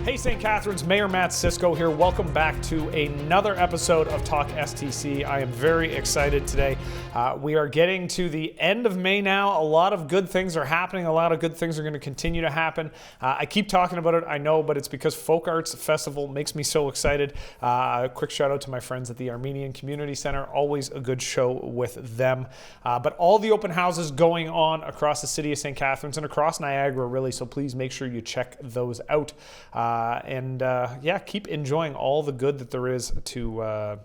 Hey St. Catharines, Mayor Matt Cisco here. Welcome back to another episode of talkSTC. I am very excited today. We are getting to the end of May now. A lot of good things are happening. A lot of good things are going to continue to happen. I keep talking about it, I know, but it's because Folk Arts Festival makes me so excited. A quick shout out to my friends at the Armenian Community Center. Always a good show with them. But all the open houses going on across the city of St. Catharines and across Niagara, really. So please make sure you check those out. Keep enjoying all the good that there is to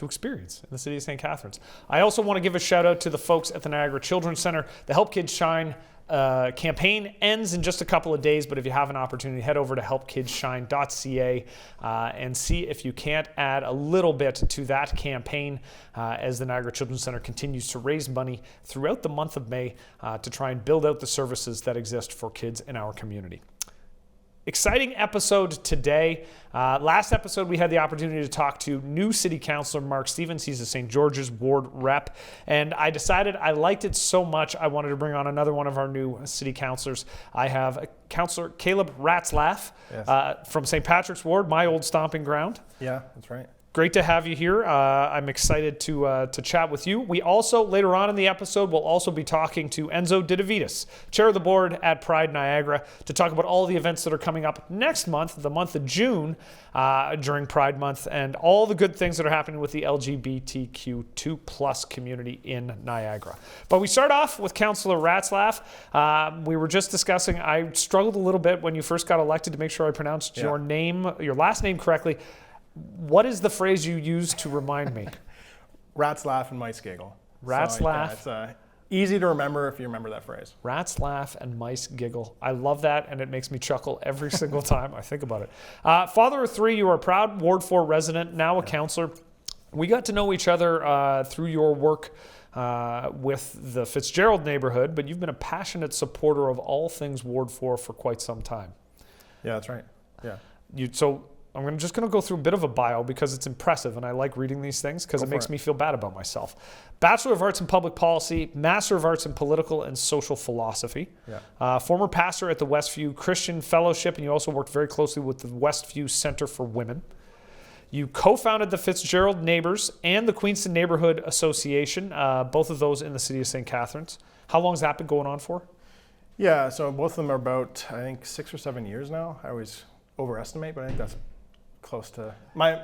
experience in the city of St. Catharines. I also want to give a shout out to the folks at the Niagara Children's Center. The Help Kids Shine campaign ends in just a couple of days, but if you have an opportunity, head over to helpkidsshine.ca and see if you can't add a little bit to that campaign as the Niagara Children's Center continues to raise money throughout the month of May to try and build out the services that exist for kids in our community. Exciting episode today. Last episode, we had the opportunity to talk to new City Councillor Mark Stevens. He's a St. George's Ward rep. And I decided I liked it so much, I wanted to bring on another one of our new City Councillors. I have Councillor Caleb Ratzlaff from St. Patrick's Ward, my old stomping ground. Yeah, that's right. Great to have you here. I'm excited to chat with you. We also, later on in the episode, will also be talking to Enzo De Divitiis, chair of the board at Pride Niagara, to talk about all the events that are coming up next month, the month of June, during Pride Month, and all the good things that are happening with the LGBTQ2+ community in Niagara. But we start off with Councillor Ratzlaff. We were just discussing, I struggled a little bit when you first got elected to make sure I pronounced your last name correctly. What is the phrase you use to remind me? Ratzlaff and mice giggle. Ratzlaff. So, it's easy to remember if you remember that phrase. Ratzlaff and mice giggle. I love that, and it makes me chuckle every single time I think about it. Father of three, you are a proud Ward 4 resident, now a councillor. We got to know each other through your work with the Fitzgerald neighborhood, but you've been a passionate supporter of all things Ward 4 for quite some time. Yeah, that's right. Yeah. I'm just going to go through a bit of a bio because it's impressive and I like reading these things because it makes me feel bad about myself. Bachelor of Arts in Public Policy, Master of Arts in Political and Social Philosophy, former pastor at the Westview Christian Fellowship, and you also worked very closely with the Westview Center for Women. You co-founded the Fitzgerald Neighbors and the Queenston Neighborhood Association, both of those in the city of St. Catharines. How long has that been going on for? Yeah, so both of them are about, I think, 6 or 7 years now. I always overestimate, but I think that's close to my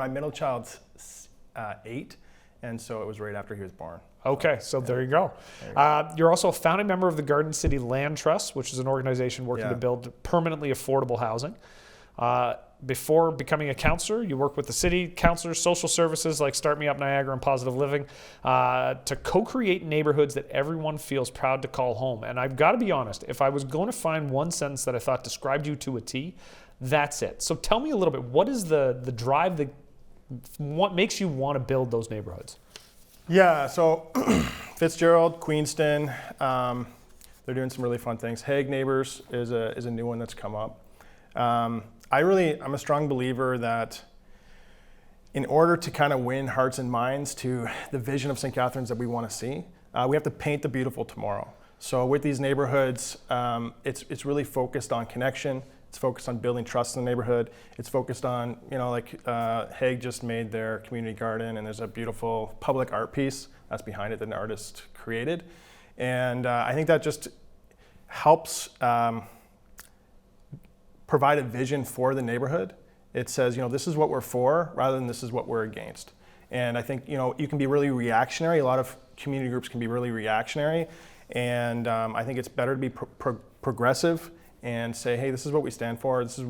middle child's 8, and so it was right after he was born. Okay, so there you go. You're also a founding member of the Garden City Land Trust, which is an organization working to build permanently affordable housing. Before becoming a councillor, you work with the city councillors, social services like Start Me Up Niagara and Positive Living to co-create neighborhoods that everyone feels proud to call home. And I've got to be honest, if I was going to find one sentence that I thought described you to a T, that's it. So tell me a little bit, what is the drive what makes you want to build those neighborhoods? Yeah, so Fitzgerald, Queenston, they're doing some really fun things. Hague Neighbors is a new one that's come up. I'm a strong believer that in order to kind of win hearts and minds to the vision of St. Catharines that we want to see, we have to paint the beautiful tomorrow. So with these neighborhoods, it's really focused on connection. It's focused on building trust in the neighborhood. It's focused on, Hague just made their community garden, and there's a beautiful public art piece that's behind it that an artist created. And I think that just helps provide a vision for the neighborhood. It says, this is what we're for rather than this is what we're against. And I think, you can be really reactionary. A lot of community groups can be really reactionary. And I think it's better to be progressive and say, hey, this is what we stand for. This is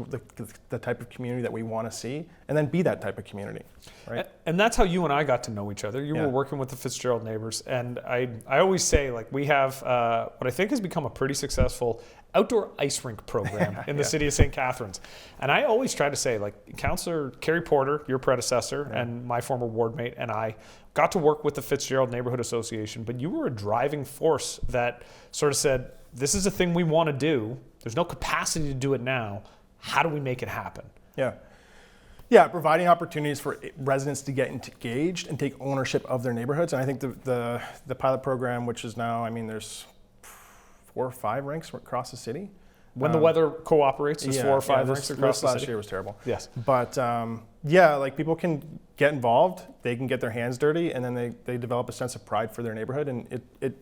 the type of community that we want to see, and then be that type of community, right? And that's how you and I got to know each other. You were working with the Fitzgerald Neighbors, and I always say, we have what I think has become a pretty successful outdoor ice rink program in the city of St. Catharines. And I always try to say, Councillor Carrie Porter, your predecessor, and my former ward mate, and I got to work with the Fitzgerald Neighborhood Association, but you were a driving force that sort of said, this is a thing we want to do. There's no capacity to do it now. How do we make it happen? Yeah, providing opportunities for residents to get engaged and take ownership of their neighborhoods. And I think the pilot program, which is now, there's 4 or 5 rinks across the city. When the weather cooperates, there's 4 or 5 rinks across the city. Last year was terrible. Yes. But yeah, like people can get involved, they can get their hands dirty, and then they develop a sense of pride for their neighborhood, and it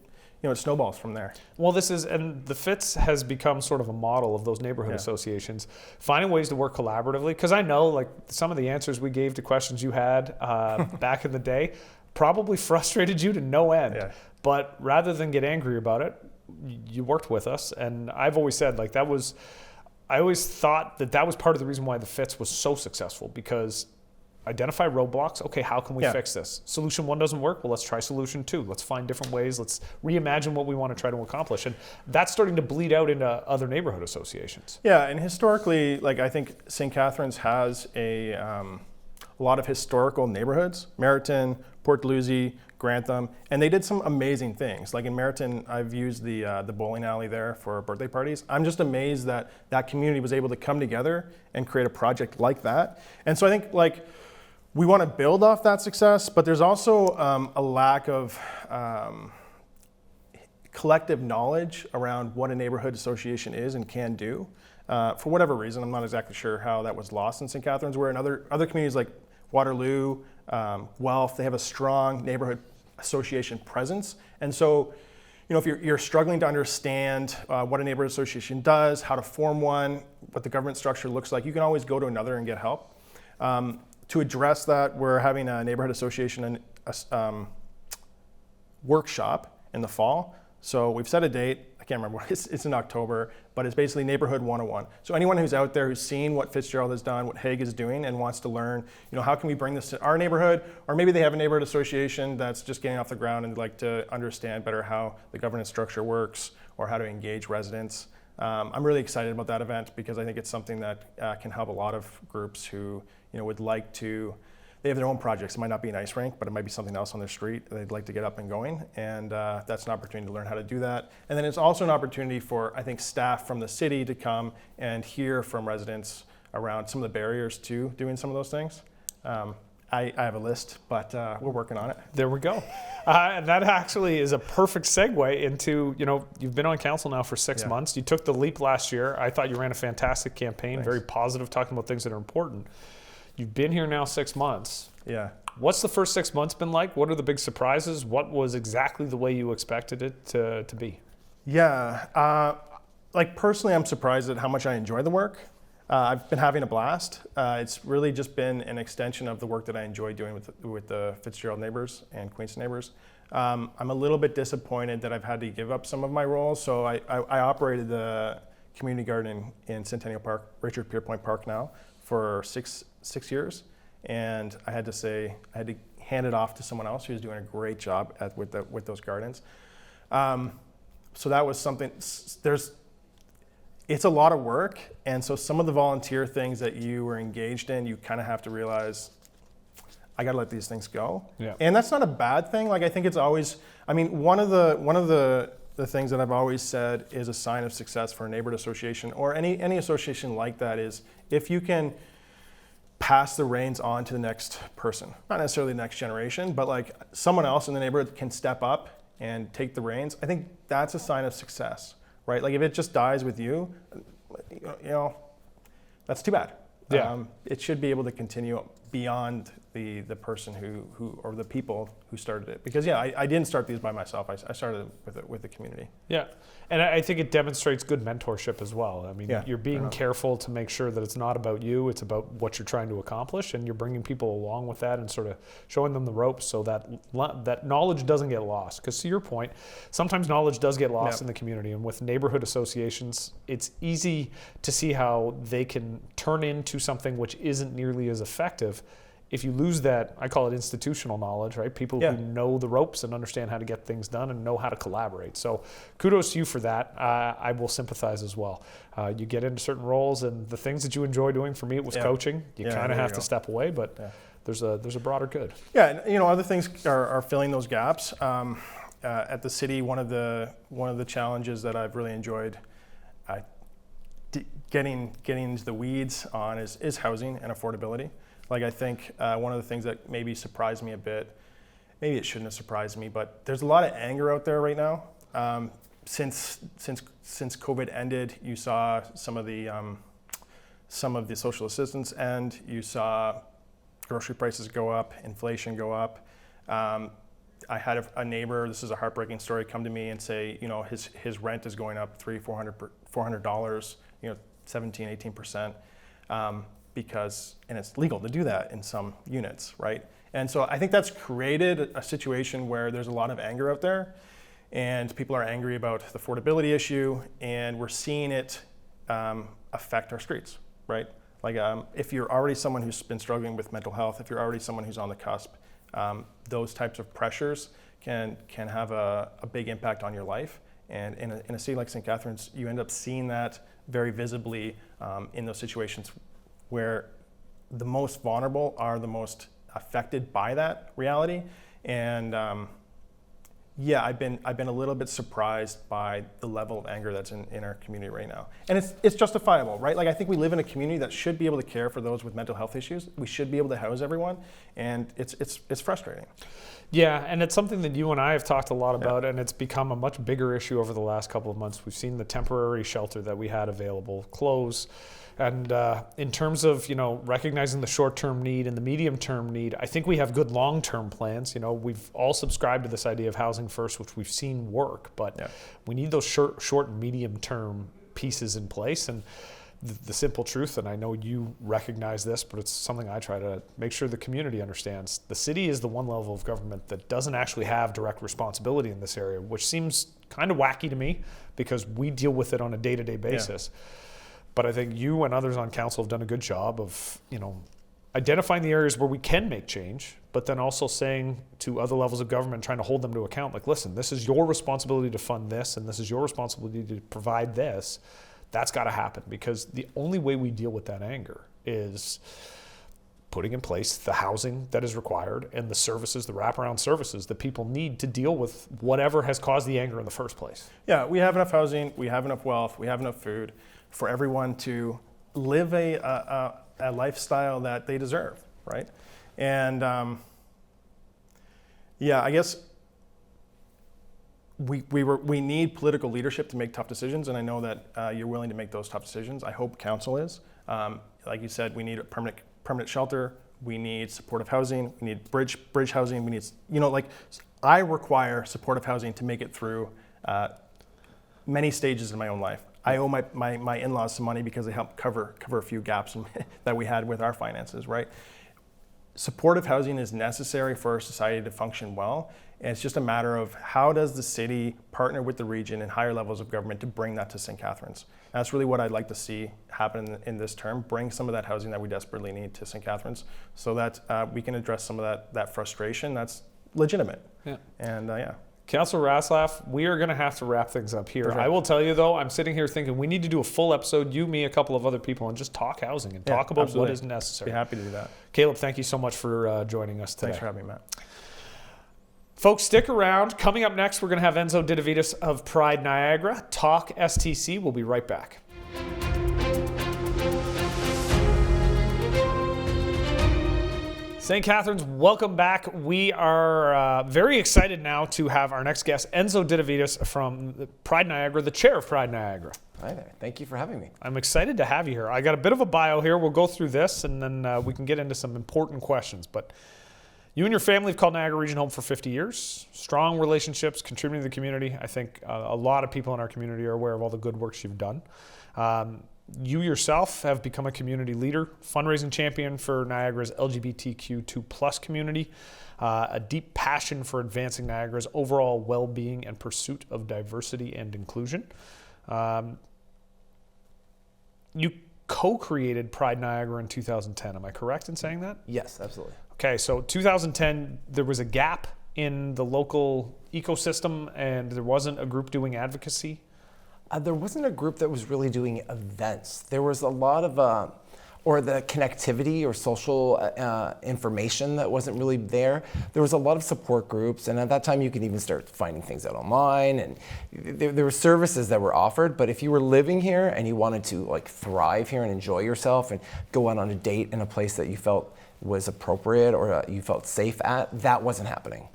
snowballs from there. Well, and the FITS has become sort of a model of those neighborhood associations, finding ways to work collaboratively. Because I know, like, some of the answers we gave to questions you had back in the day probably frustrated you to no end. Yeah. But rather than get angry about it, you worked with us. And I've always said, like, I always thought that was part of the reason why the FITS was so successful, because identify roadblocks. Okay, how can we fix this? Solution 1 doesn't work. Well, let's try solution 2. Let's find different ways. Let's reimagine what we want to try to accomplish. And that's starting to bleed out into other neighborhood associations. Yeah, and historically, like, I think St. Catharines has a lot of historical neighborhoods, Meriton, Port Dalhousie, Grantham, and they did some amazing things. Like in Meriton, I've used the bowling alley there for birthday parties. I'm just amazed that that community was able to come together and create a project like that. And so I think, like, we want to build off that success, but there's also a lack of collective knowledge around what a neighborhood association is and can do. For whatever reason, I'm not exactly sure how that was lost in St. Catharines, where in other communities like Waterloo, Guelph, they have a strong neighborhood association presence. And so, if you're struggling to understand what a neighborhood association does, how to form one, what the government structure looks like, you can always go to another and get help. To address that, we're having a neighborhood association workshop in the fall. So we've set a date. I can't remember. It's in October, but it's basically Neighborhood 101. So anyone who's out there who's seen what Fitzgerald has done, what Hague is doing, and wants to learn, how can we bring this to our neighborhood? Or maybe they have a neighborhood association that's just getting off the ground and like to understand better how the governance structure works or how to engage residents. I'm really excited about that event because I think it's something that can help a lot of groups who would like to, they have their own projects. It might not be an ice rink, but it might be something else on their street they'd like to get up and going. And that's an opportunity to learn how to do that. And then it's also an opportunity for, I think, staff from the city to come and hear from residents around some of the barriers to doing some of those things. I have a list, but we're working on it. There we go. And that actually is a perfect segue into, you've been on council now for 6 months. You took the leap last year. I thought you ran a fantastic campaign, Thanks. very positive, talking about things that are important. You've been here now 6 months. Yeah. What's the first 6 months been like? What are the big surprises? What was exactly the way you expected it to be? Yeah. Like personally, I'm surprised at how much I enjoy the work. I've been having a blast. It's really just been an extension of the work that I enjoy doing with the Fitzgerald neighbors and Queenston neighbors. I'm a little bit disappointed that I've had to give up some of my roles. So I operated the community garden in Centennial Park, Richard Pierpoint Park now, for six years. And I had to hand it off to someone else who's doing a great job with those gardens. So that was something, it's a lot of work, and so some of the volunteer things that you were engaged in, you kind of have to realize, I got to let these things go. Yeah. And that's not a bad thing. Like I think it's always, one of the things that I've always said is a sign of success for a neighborhood association or any association like that is if you can pass the reins on to the next person, not necessarily the next generation, but like someone else in the neighborhood can step up and take the reins. I think that's a sign of success. Right, like if it just dies with you, that's too bad. Yeah. It should be able to continue beyond the person who or the people who started it. Because I didn't start these by myself. I started with the community. Yeah, and I think it demonstrates good mentorship as well. You're being careful to make sure that it's not about you, it's about what you're trying to accomplish, and you're bringing people along with that and sort of showing them the ropes so that knowledge doesn't get lost. Because to your point, sometimes knowledge does get lost in the community, and with neighborhood associations, it's easy to see how they can turn into something which isn't nearly as effective if you lose that, I call it institutional knowledge, right? People who know the ropes and understand how to get things done and know how to collaborate. So kudos to you for that. I will sympathize as well. You get into certain roles and the things that you enjoy doing, for me it was coaching. You kind of have to step away, but there's a broader good. Yeah, and other things are filling those gaps. At the city, one of the challenges that I've really enjoyed getting into the weeds on is housing and affordability. Like I think one of the things that maybe surprised me a bit, maybe it shouldn't have surprised me, but there's a lot of anger out there right now. since COVID ended, you saw some of the social assistance end. You saw grocery prices go up, inflation go up. I had a neighbor, this is a heartbreaking story, come to me and say, his rent is going up $400, 17, 18%, because, and it's legal to do that in some units, right? And so I think that's created a situation where there's a lot of anger out there, and people are angry about the affordability issue, and we're seeing it affect our streets, right? Like if you're already someone who's been struggling with mental health, if you're already someone who's on the cusp, those types of pressures can have a big impact on your life. And in a city like St. Catharines, you end up seeing that very visibly in those situations where the most vulnerable are the most affected by that reality. And I've been a little bit surprised by the level of anger that's in our community right now. And it's justifiable, right? Like, I think we live in a community that should be able to care for those with mental health issues. We should be able to house everyone, and it's frustrating. Yeah, and it's something that you and I have talked a lot about, and it's become a much bigger issue over the last couple of months. We've seen the temporary shelter that we had available close. And in terms of, recognizing the short-term need and the medium-term need, I think we have good long-term plans. We've all subscribed to this idea of housing first, which we've seen work, but we need those short and medium-term pieces in place. And the simple truth, and I know you recognize this, but it's something I try to make sure the community understands. The city is the one level of government that doesn't actually have direct responsibility in this area, which seems kind of wacky to me because we deal with it on a day-to-day basis. But I think you and others on council have done a good job of, identifying the areas where we can make change, but then also saying to other levels of government, trying to hold them to account, like, listen, this is your responsibility to fund this, and this is your responsibility to provide this. That's got to happen, because the only way we deal with that anger is putting in place the housing that is required and the services, the wraparound services that people need to deal with whatever has caused the anger in the first place. Yeah, we have enough housing, we have enough wealth, we have enough food for everyone to live a lifestyle that they deserve, right? And I guess we need political leadership to make tough decisions, and I know that you're willing to make those tough decisions. I hope council is. Like you said, we need a permanent shelter. We need supportive housing. We need bridge housing. We need, I require supportive housing to make it through many stages in my own life. I owe my in-laws some money because they helped cover a few gaps that we had with our finances, right? Supportive housing is necessary for our society to function well. And it's just a matter of how does the city partner with the region and higher levels of government to bring that to St. Catharines. And that's really what I'd like to see happen in this term, bring some of that housing that we desperately need to St. Catharines so that we can address some of that frustration that's legitimate. Yeah. And Councillor Ratzlaff, we are going to have to wrap things up here. Perfect. I will tell you, though, I'm sitting here thinking we need to do a full episode, you, me, a couple of other people, and just talk housing and talk about what is necessary. Be happy to do that. Caleb, thank you so much for joining us today. Thanks for having me, Matt. Folks, stick around. Coming up next, we're going to have Enzo De Divitiis of Pride Niagara. talkSTC. We'll be right back. St. Catharines, welcome back. We are very excited now to have our next guest, Enzo De Divitiis from Pride Niagara, the chair of Pride Niagara. Hi there. Thank you for having me. I'm excited to have you here. I got a bit of a bio here. We'll go through this, and then we can get into some important questions. But you and your family have called Niagara Region home for 50 years. Strong relationships, contributing to the community. I think a lot of people in our community are aware of all the good work you've done. You yourself have become a community leader, fundraising champion for Niagara's LGBTQ2+ community, a deep passion for advancing Niagara's overall well-being and pursuit of diversity and inclusion. You co-created Pride Niagara in 2010. Am I correct in saying that? Yes, absolutely. Okay, so 2010, there was a gap in the local ecosystem and there wasn't a group doing advocacy. There wasn't a group that was really doing events. There was a lot of, or the connectivity or social information that wasn't really there. There was a lot of support groups, and at that time you could even start finding things out online, and there were services that were offered, but if you were living here and you wanted to thrive here and enjoy yourself and go out on a date in a place that you felt was appropriate or you felt safe at, that wasn't happening.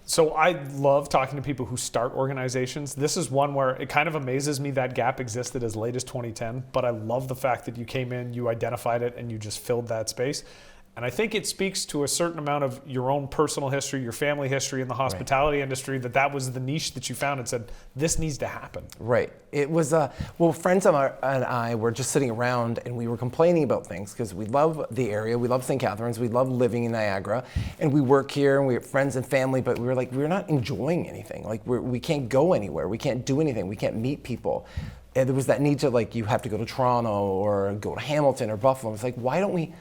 So I love talking to people who start organizations. This is one where it kind of amazes me that gap existed as late as 2010, but I love the fact that you came in, you identified it, and you just filled that space. And I think it speaks to a certain amount of your own personal history, your family history in the hospitality industry, that was the niche that you found and said, this needs to happen. Right. It was, well, friends and I were just sitting around and we were complaining about things because we love the area, we love St. Catharines, we love living in Niagara, and we work here and we have friends and family, but we were like, we're not enjoying anything. Like we can't go anywhere, we can't do anything, we can't meet people. And there was that need to, like, you have to go to Toronto or go to Hamilton or Buffalo. It's like, why don't we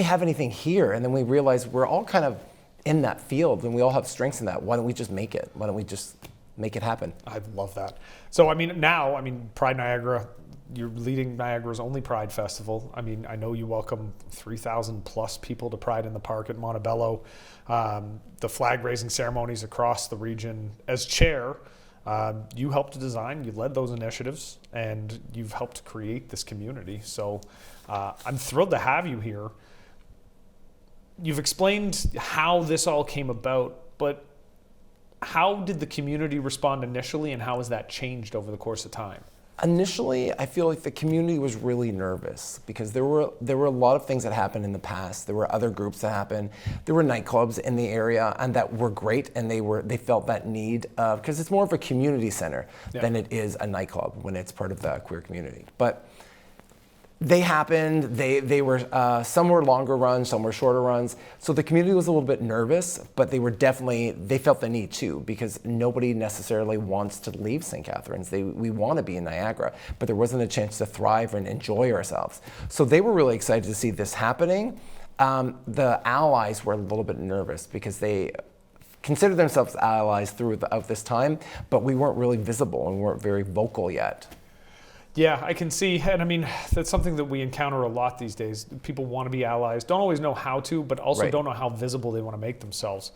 have anything here? And then we realized we're all kind of in that field and we all have strengths in that. Why don't we just make it? Why don't we just make it happen? I love that. So, now, Pride Niagara, you're leading Niagara's only Pride Festival. I know you welcome 3,000 plus people to Pride in the Park at Montebello. The flag raising ceremonies across the region. As chair, you helped to design, you led those initiatives, and you've helped create this community. So I'm thrilled to have you here. You've explained how this all came about, but how did the community respond initially, and how has that changed over the course of time? Initially, I feel like the community was really nervous because there were a lot of things that happened in the past. There were other groups that happened. There were nightclubs in the area and that were great, and they felt that need because it's more of a community center than it is a nightclub when it's part of the queer community. But they happened. They were some were longer runs, some were shorter runs. So the community was a little bit nervous, but they felt the need too, because nobody necessarily wants to leave St. Catharines. We want to be in Niagara, but there wasn't a chance to thrive and enjoy ourselves. So they were really excited to see this happening. The allies were a little bit nervous because they considered themselves allies throughout this time, but we weren't really visible and we weren't very vocal yet. Yeah, I can see, and that's something that we encounter a lot these days. People want to be allies, don't always know how to, but also don't know how visible they want to make themselves.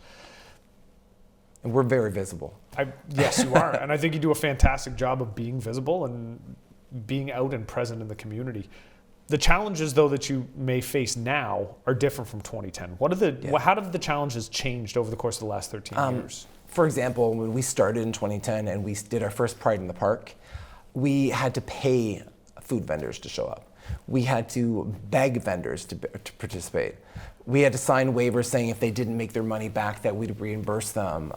And we're very visible. Yes, you are, and I think you do a fantastic job of being visible and being out and present in the community. The challenges, though, that you may face now are different from 2010. How have the challenges changed over the course of the last 13 years? For example, when we started in 2010 and we did our first Pride in the Park, we had to pay food vendors to show up. We had to beg vendors to participate. We had to sign waivers saying if they didn't make their money back that we'd reimburse them.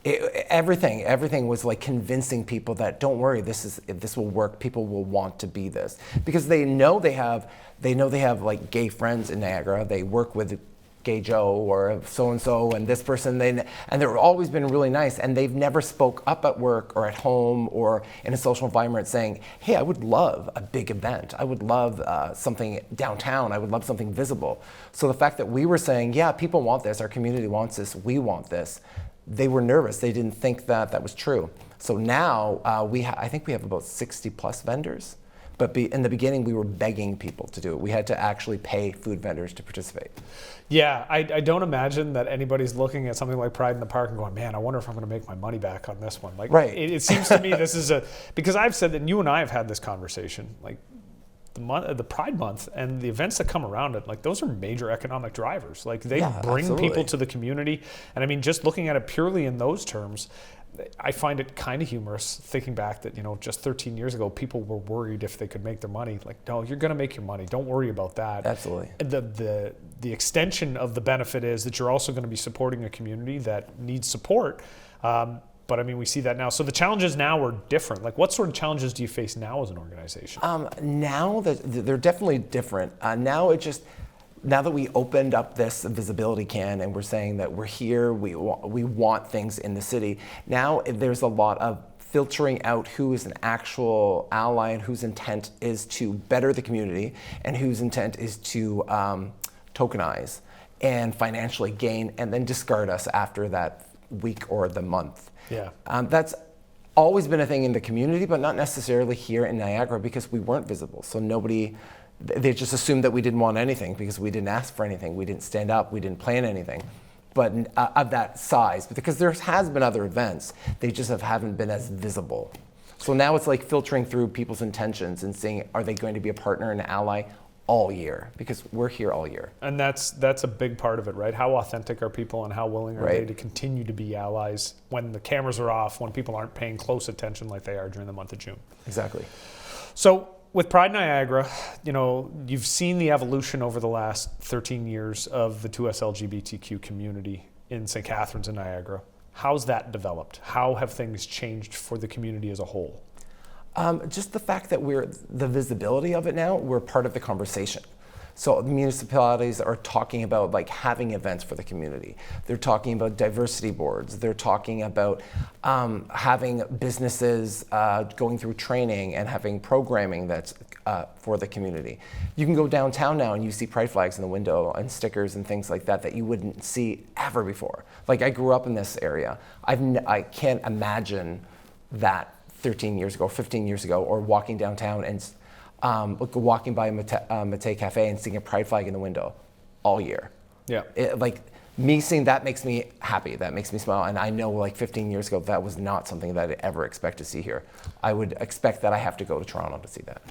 Everything was like convincing people that don't worry, this will work. People will want to be this because they know they have like gay friends in Niagara. They work with Gay Joe or so-and-so and this person, and they've always been really nice, and they've never spoke up at work or at home or in a social environment saying, hey, I would love a big event. I would love something downtown. I would love something visible. So the fact that we were saying, yeah, people want this, our community wants this, we want this, they were nervous. They didn't think that was true. So now I think we have about 60 plus vendors. But in the beginning, we were begging people to do it. We had to actually pay food vendors to participate. Yeah, I don't imagine that anybody's looking at something like Pride in the Park and going, man, I wonder if I'm going to make my money back on this one. Like, right. It seems to me this is because I've said that, and you and I have had this conversation, like the Pride Month and the events that come around it, like those are major economic drivers. Like they bring absolutely. people to the community. And just looking at it purely in those terms, I find it kind of humorous thinking back that, just 13 years ago, people were worried if they could make their money. Like, no, you're going to make your money. Don't worry about that. Absolutely. The extension of the benefit is that you're also going to be supporting a community that needs support. But we see that now. So the challenges now are different. Like, what sort of challenges do you face now as an organization? Now they're definitely different. Now that we opened up this visibility can and we're saying that we're here, we want things in the city, now there's a lot of filtering out who is an actual ally and whose intent is to better the community and whose intent is to tokenize and financially gain and then discard us after that week or the month. Yeah. That's always been a thing in the community, but not necessarily here in Niagara because we weren't visible. So they just assumed that we didn't want anything because we didn't ask for anything. We didn't stand up. We didn't plan anything, but of that size. Because there has been other events. They just haven't been as visible. So now it's like filtering through people's intentions and seeing, are they going to be a partner and an ally all year, because we're here all year. And that's a big part of it, right? How authentic are people and how willing are they to continue to be allies when the cameras are off, when people aren't paying close attention like they are during the month of June? Exactly. So with Pride Niagara, you know, you've seen the evolution over the last 13 years of the 2S LGBTQ community in St. Catharines and Niagara. How's that developed? How have things changed for the community as a whole? Just the fact that the visibility of it now, we're part of the conversation. So municipalities are talking about like having events for the community. They're talking about diversity boards. They're talking about having businesses going through training and having programming that's for the community. You can go downtown now and you see pride flags in the window and stickers and things like that that you wouldn't see ever before. Like I grew up in this area. I can't imagine that 13 years ago, 15 years ago, or walking downtown and walking by Mate Cafe and seeing a pride flag in the window all year. Yeah. Like me seeing that makes me happy. That makes me smile. And I know like 15 years ago, that was not something that I'd ever expect to see here. I would expect that I have to go to Toronto to see that.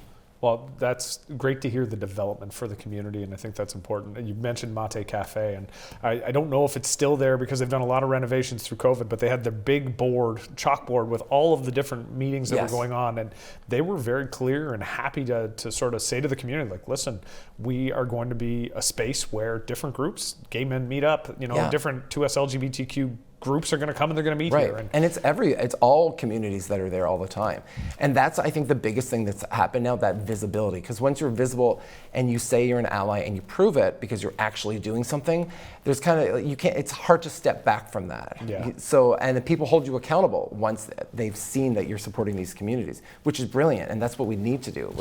Well, that's great to hear the development for the community, and I think that's important. And you mentioned Mate Cafe, and I don't know if it's still there because they've done a lot of renovations through COVID, but they had their big chalkboard with all of the different meetings that were going on, and they were very clear and happy to sort of say to the community, like, listen, we are going to be a space where different groups, gay men meet up, you know, different 2S LGBTQ groups are going to come and they're going to meet here. And it's all communities that are there all the time. And that's, I think, the biggest thing that's happened now, that visibility. Because once you're visible and you say you're an ally and you prove it because you're actually doing something, there's kind of, it's hard to step back from that. Yeah. So, and the people hold you accountable once they've seen that you're supporting these communities, which is brilliant. And that's what we need to do.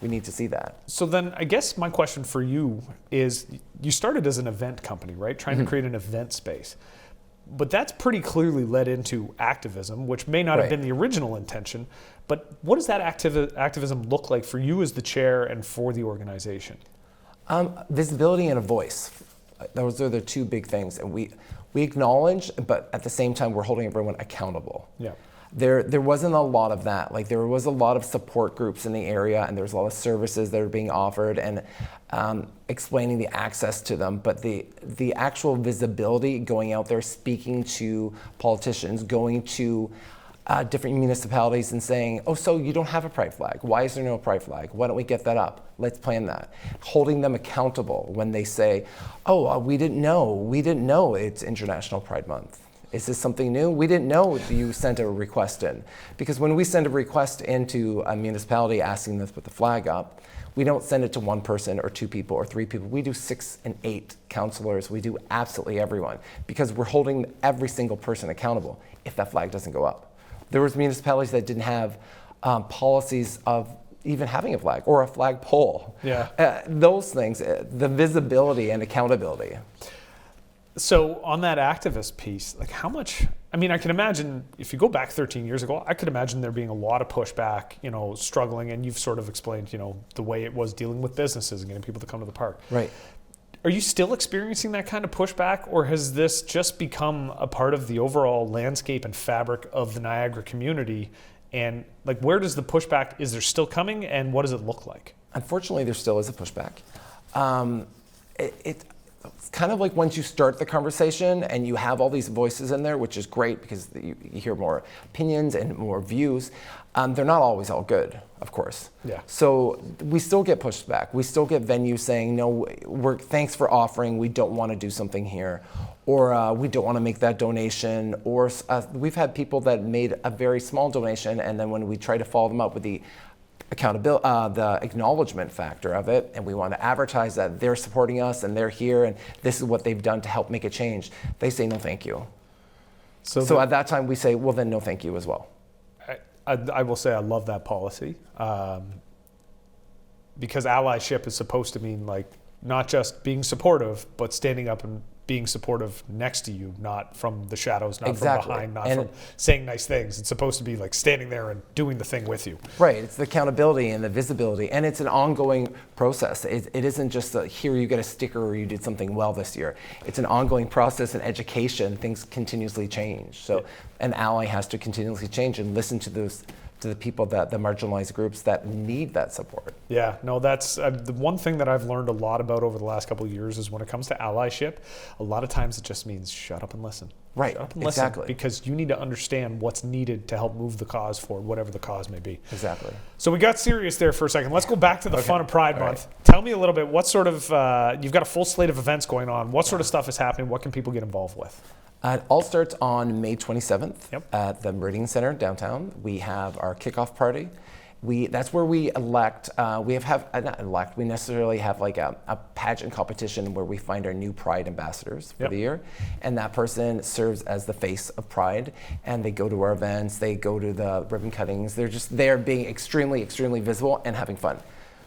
We need to see that. So then I guess my question for you is, you started as an event company, right? Trying to create an event space. But that's pretty clearly led into activism, which may not have been the original intention. But what does that activism look like for you as the chair and for the organization? Visibility and a voice. Those are the two big things. And we acknowledge, but at the same time, we're holding everyone accountable. Yeah. There wasn't a lot of that. Like there was a lot of support groups in the area, and there's a lot of services that are being offered, and explaining the access to them. But the actual visibility, going out there, speaking to politicians, going to different municipalities and saying, oh, so you don't have a pride flag. Why is there no pride flag? Why don't we get that up? Let's plan that. Holding them accountable when they say, oh, we didn't know it's International Pride Month. Is this something new? We didn't know you sent a request in. Because when we send a request into a municipality asking them to put the flag up, we don't send it to one person or two people or three people. We do 6 and 8 councillors. We do absolutely everyone, because we're holding every single person accountable if that flag doesn't go up. There was municipalities that didn't have policies of even having a flag or a flag pole. Yeah. Those things, the visibility and accountability. So on that activist piece, like how much, I mean, I can imagine if you go back 13 years ago, I could imagine there being a lot of pushback, you know, struggling, and you've sort of explained, you know, the way it was dealing with businesses and getting people to come to the park. Right. Are you still experiencing that kind of pushback, or has this just become a part of the overall landscape and fabric of the Niagara community? And like, where does the pushback, is there still coming, and what does it look like? Unfortunately, there still is a pushback. It's kind of like once you start the conversation and you have all these voices in there, which is great because you hear more opinions and more views. They're not always all good, of course. Yeah. So we still get pushed back. We still get venues saying, no, thanks for offering, we don't want to do something here. Or we don't want to make that donation. Or we've had people that made a very small donation, and then when we try to follow them up with the accountability, the acknowledgement factor of it, and we want to advertise that they're supporting us and they're here and this is what they've done to help make a change, they say no thank you. So at that time we say, well then no thank you as well. I will say I love that policy, because allyship is supposed to mean like not just being supportive, but standing up and being supportive next to you, not from the shadows, not from behind, not from saying nice things. It's supposed to be like standing there and doing the thing with you. Right, it's the accountability and the visibility, and it's an ongoing process. It isn't just here you get a sticker or you did something well this year. It's an ongoing process and education. Things continuously change. So an ally has to continuously change and listen to those to the people, that the marginalized groups that need that support. Yeah, no, that's the one thing that I've learned a lot about over the last couple of years is when it comes to allyship, a lot of times it just means shut up and listen. Right, Shut up and exactly. listen, because you need to understand what's needed to help move the cause forward, whatever the cause may be. Exactly. So we got serious there for a second. Let's go back to the fun of Pride All Month. Tell me a little bit, what sort of, you've got a full slate of events going on. What sort of stuff is happening? What can people get involved with? It all starts on May 27th Yep. at the Meridian Center downtown. We have our kickoff party. That's where we elect, we necessarily have like a pageant competition where we find our new Pride ambassadors for Yep. the year. And that person serves as the face of Pride. And they go to our events, they go to the ribbon cuttings. They're just there being extremely, extremely visible and having fun.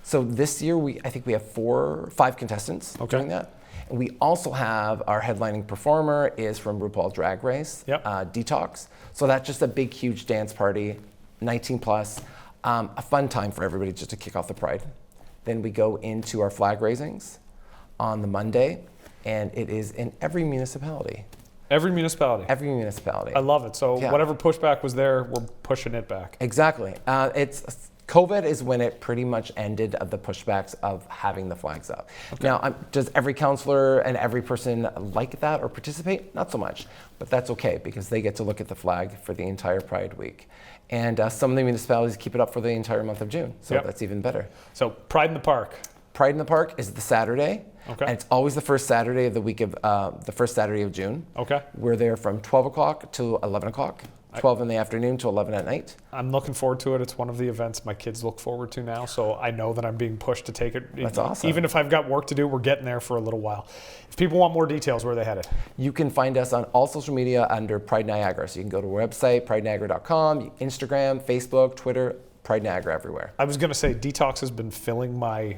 So this year, I think we have 5 contestants doing that. And we also have our headlining performer is from RuPaul Drag Race, Yep. Detox. So that's just a big, huge dance party, 19 plus, a fun time for everybody just to kick off the Pride. Then we go into our flag raisings on the Monday, and it is in every municipality. Every municipality. Every municipality. I love it. So Yeah. whatever pushback was there, we're pushing it back. Exactly. COVID is when it pretty much ended of the pushbacks of having the flags up. Okay. Now, does every councillor and every person like that or participate? Not so much, but that's okay because they get to look at the flag for the entire Pride Week. And some of the municipalities keep it up for the entire month of June, so Yep. that's even better. So Pride in the Park. Pride in the Park is the Saturday, Okay. and it's always the first Saturday of the week of the first Saturday of June. Okay. We're there from 12 o'clock to 11 o'clock. 12 in the afternoon to 11 at night. I'm looking forward to it. It's one of the events my kids look forward to now, so I know that I'm being pushed to take it. That's awesome. Even if I've got work to do, we're getting there for a little while. If people want more details, where are they headed? You can find us on all social media under Pride Niagara. So you can go to our website, prideniagara.com, Instagram, Facebook, Twitter, Pride Niagara everywhere. I was going to say Detox has been filling my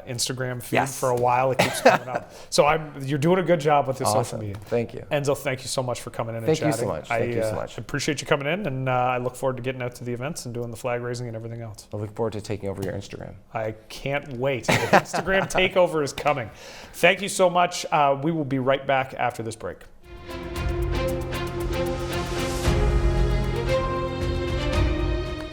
Instagram feed Yes. for a while. It keeps coming up. So you're doing a good job with your social Awesome. media. Thank you. Enzo, thank you so much for coming in and Thank you chatting. so much. Thank you so much. I appreciate you coming in, and I look forward to getting out to the events and doing the flag raising and everything else. I look forward to taking over your Instagram. I can't wait. The Instagram takeover is coming. Thank you so much. We will be right back after this break.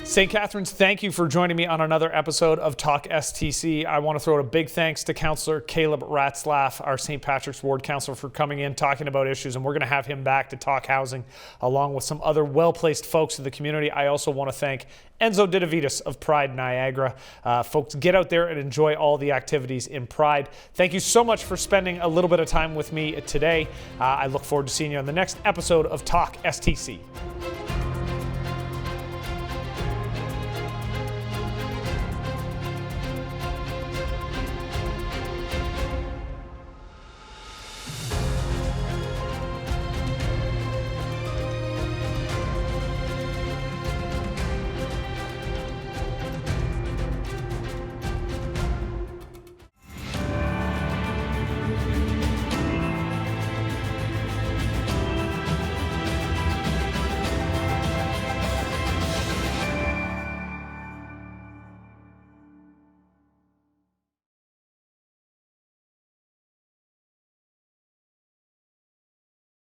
St. Catharines, thank you for joining me on another episode of talkSTC. I want to throw out a big thanks to Councillor Caleb Ratzlaff, our St. Patrick's Ward Councillor, for coming in, talking about issues, and we're going to have him back to talk housing, along with some other well-placed folks in the community. I also want to thank Enzo De Divitiis of Pride Niagara. Folks, get out there and enjoy all the activities in Pride. Thank you so much for spending a little bit of time with me today. I look forward to seeing you on the next episode of talkSTC.